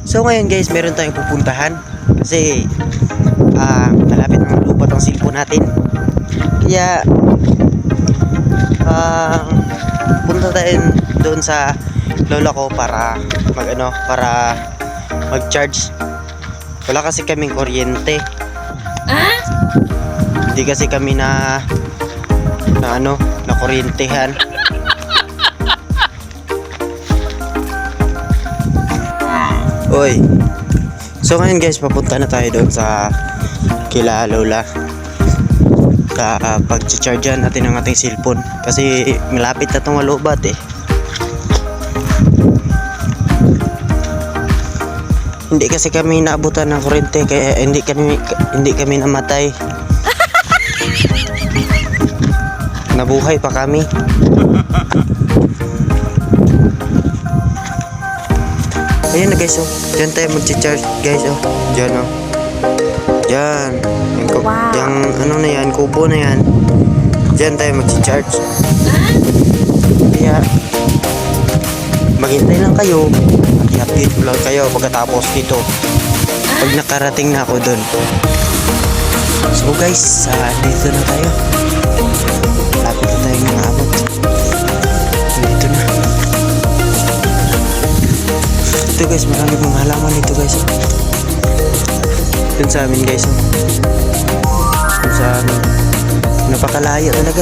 So ngayon guys, meron tayong pupuntahan kasi malapit ng lupat ang cellphone natin. Kaya punta tayo doon sa lola ko para para mag-charge. Wala kasi kaming kuryente. Hindi kasi kami na kuryentehan. Oy. So ngayon guys, papunta na tayo doon sa kila lola. Pag-chargean natin ang ating cellphone kasi malapit na itong malubat eh. Hindi kasi kami naabutan ng kuryente kaya hindi kami namatay. Nabuhay pa kami. Ayan na guys, oh. Diyan tayo mag-charge guys, oh. Diyan, oh. Diyan. Yung na yan, kubo na yan. Diyan tayo mag-charge. Kaya maghintay lang kayo. I-update ko lang kayo pagkatapos dito. Pag nakarating na ako dun. So guys, dito na tayo. Lapit na tayo nakabot. Dito na. Ito guys, maraming mga halaman dito guys. Dun sa amin guys. Dun sa amin. Napakalayo talaga.